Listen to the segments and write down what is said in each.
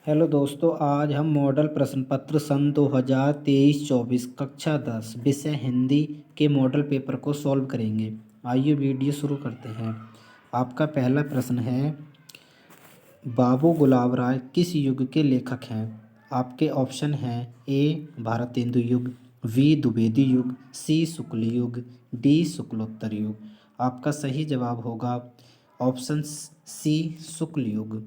Hello दोस्तों, आज हम मॉडल प्रश्न पत्र सन 2023-24 कक्षा 10 विषय हिंदी के मॉडल पेपर को सॉल्व करेंगे। आइए वीडियो शुरू करते हैं। आपका पहला प्रश्न है, बाबू गुलाब राय किस युग के लेखक हैं? आपके ऑप्शन हैं ए भारतेंदु युग, बी द्विवेदी युग, सी शुक्ल युग, डी शुक्लोत्तर युग। आपका सही जवाब होगा ऑप्शन सी शुक्ल युग।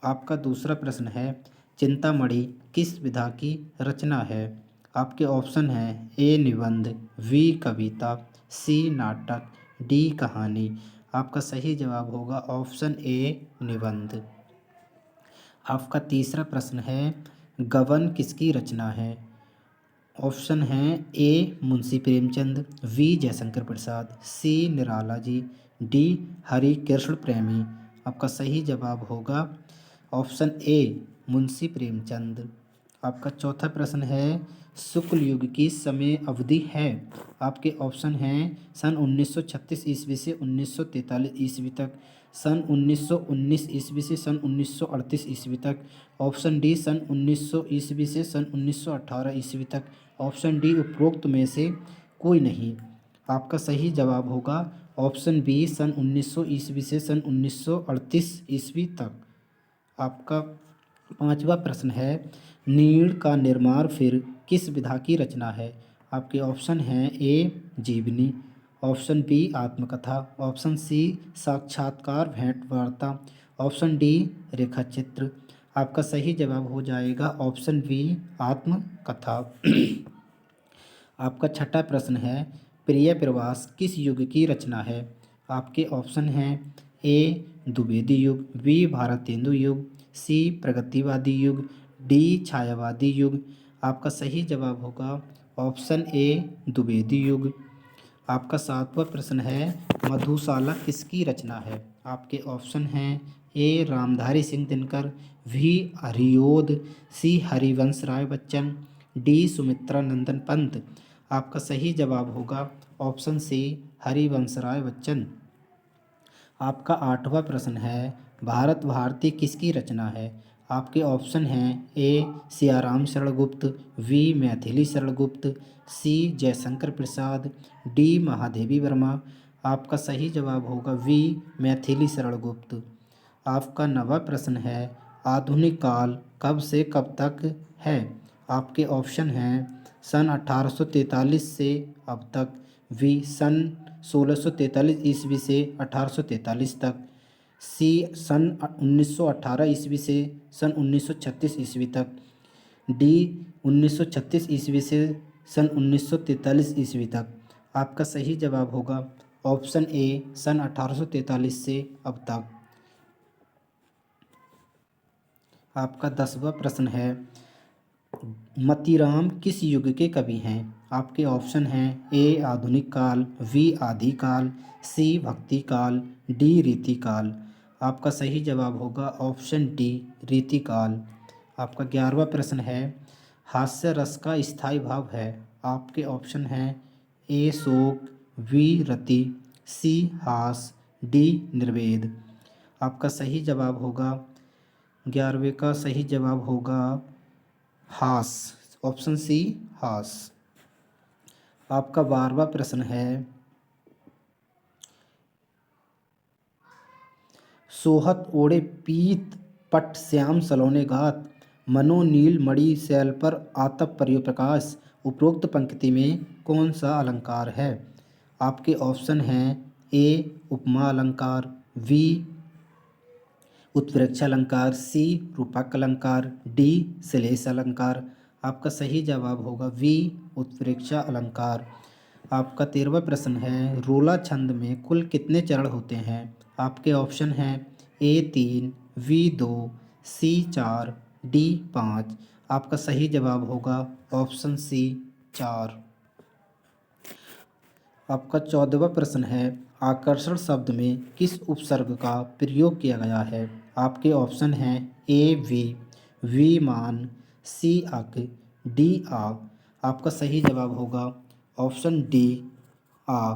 आपका दूसरा प्रश्न है, चिंतामणि किस विधा की रचना है? आपके ऑप्शन हैं ए निबंध, बी कविता, सी नाटक, डी कहानी। आपका सही जवाब होगा ऑप्शन ए निबंध। आपका तीसरा प्रश्न है, गबन किसकी रचना है? ऑप्शन हैं A Munshi Premchand, B Jaishankar Prasad, C Nirala ji, D Hari Krishna Premi. आपका सही जवाब होगा ऑप्शन ए मुंशी प्रेमचंद। आपका चौथा प्रश्न है, शुक्ल युग की समय अवधि है? आपके ऑप्शन हैं सन 1936 ईस्वी से 1943 ईस्वी तक, सन 1919 ईस्वी से सन 1938 ईस्वी तक, ऑप्शन डी सन 1900 ईस्वी से सन 1918 ईस्वी तक, ऑप्शन डी उपरोक्त में से कोई नहीं। आपका सही जवाब होगा ऑप्शन बी सन 1900 ईस्वी से सन 1938 ईस्वी तक। आपका पांचवा प्रश्न है, नीड़ का निर्माण फिर किस विधा की रचना है? आपके ऑप्शन हैं ए जीवनी, ऑप्शन बी आत्मकथा, ऑप्शन सी साक्षात्कार भेंट वार्ता, ऑप्शन डी रेखाचित्र। आपका सही जवाब हो जाएगा ऑप्शन बी आत्मकथा। आपका छठा प्रश्न है, प्रिय प्रवास किस युग की रचना है? आपके ऑप्शन हैं ए द्विवेदी युग, बी भारतेंदु युग, सी प्रगतिवादी युग, डी छायावादी युग। आपका सही जवाब होगा ऑप्शन ए द्विवेदी युग। आपका सातवां प्रश्न है, मधुशाला किसकी रचना है? आपके ऑप्शन हैं A Ramdhari Singh Dinkar, B Hariaudh, C Harivansh Rai Bachchan, D Sumitra Nandan Pant. आपका सही जवाब होगा ऑप्शन सी हरिवंश राय बच्चन। आपका आठवां प्रश्न है, भारत भारती किसकी रचना है? आपके ऑप्शन हैं ए Siyaram Sharan Gupt, we Maithili Sharan Gupt, C Jaishankar Prasad, D Mahadevi Verma. आपका सही जवाब होगा वी मैथिली शरण गुप्त। आपका नवा प्रश्न है, आधुनिक काल कब से कब तक है? आपके ऑप्शन हैं सन 1843 से अब तक, वी सन 1643 ईस्वी से 1843 तक, सी सन 1918 ईस्वी से सन 1936 ईस्वी तक, डी 1936 ईस्वी से सन 1943 ईस्वी तक। आपका सही जवाब होगा ऑप्शन ए सन 1843 से अब तक। आपका 10वां प्रश्न है, मतीराम किस युग के कवि हैं? आपके ऑप्शन हैं ए आधुनिक काल, वी आदि काल, सी भक्ति काल, डी रीति काल। आपका सही जवाब होगा ऑप्शन डी रीति काल। आपका 11वां प्रश्न है, हास्य रस का स्थायी भाव है? आपके ऑप्शन हैं ए शोक, वी रति, सी हास, डी निर्वेद। आपका सही जवाब होगा 11वें का सही जवाब होगा हास, ऑप्शन सी हास। आपका 12वां प्रश्न है, सोहत ओढ़े पीत पट श्याम सलोने गात, मनो नील मणि शैल पर आतप पर्यो प्रकाश। उपरोक्त पंक्ति में कौन सा अलंकार है? आपके ऑप्शन हैं ए उपमा अलंकार, वी उत्प्रेक्षा अलंकार, सी रूपक अलंकार, डी श्लेष अलंकार। आपका सही जवाब होगा वी उत्प्रेक्षा अलंकार। आपका 13वां प्रश्न है, रोला छंद में कुल कितने चरण होते हैं? आपके ऑप्शन हैं ए 3, वी 2, सी 4, डी 5। आपका सही जवाब होगा ऑप्शन सी 4। आपका 14वां प्रश्न है, आकर्षण शब्द में किस उपसर्ग का प्रयोग किया गया है? आपके ऑप्शन हैं ए वी मान, सी अक, डी आ। आपका सही जवाब होगा ऑप्शन डी आ।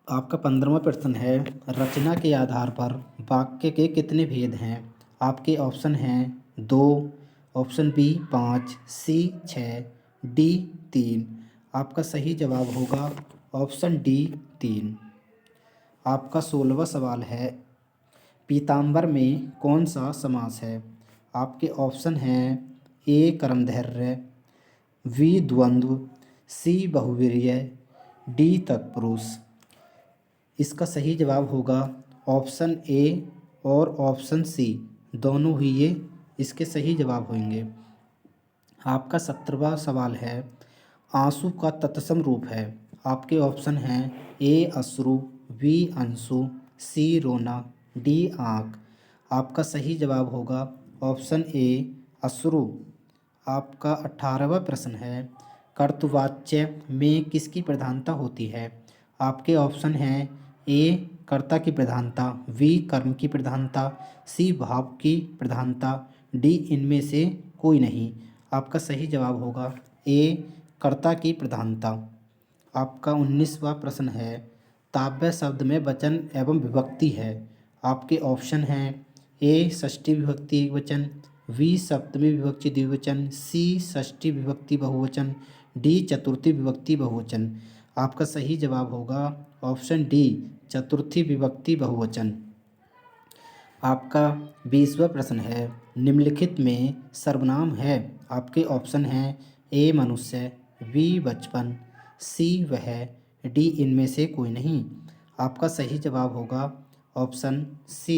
आपका 15वां प्रश्न है, रचना के आधार पर वाक्य के कितने भेद हैं? आपके ऑप्शन हैं 2, ऑप्शन बी 5, सी 6, डी 3। आपका सही जवाब होगा ऑप्शन डी 3। आपका 16वां सवाल है, पीताम्बर में कौन सा समास है? आपके ऑप्शन हैं ए कर्मधारय, बी द्वंद्व, सी बहुव्रीहि, डी तत्पुरुष। इसका सही जवाब होगा ऑप्शन ए और ऑप्शन सी, दोनों ही ये इसके सही जवाब होंगे। आपका 17वां सवाल है, आंसू का तत्सम रूप है? आपके ऑप्शन हैं ए अश्रु, बी अंशु, सी रोना, डी आँख। आपका सही जवाब होगा ऑप्शन ए अश्रु। आपका 18वां प्रश्न है, कर्तृवाच्य में किसकी प्रधानता होती है? आपके ऑप्शन हैं ए कर्ता की प्रधानता, बी कर्म की प्रधानता, सी भाव की प्रधानता, डी इनमें से कोई नहीं। आपका सही जवाब होगा ए कर्ता की प्रधानता। आपका 19वां प्रश्न है, ताव्य शब्द में वचन एवं विभक्ति है? आपके ऑप्शन हैं ए षष्ठी विभक्ति एकवचन, बी सप्तमी विभक्ति द्विवचन, सी षष्ठी विभक्ति बहुवचन, डी चतुर्थी विभक्ति बहुवचन। आपका सही जवाब होगा ऑप्शन डी चतुर्थी विभक्ति बहुवचन। आपका 20वां प्रश्न है, निम्नलिखित में सर्वनाम है? आपके ऑप्शन हैं ए मनुष्य, बी बचपन, सी वह, डी इनमें से कोई नहीं। आपका सही जवाब होगा ऑप्शन सी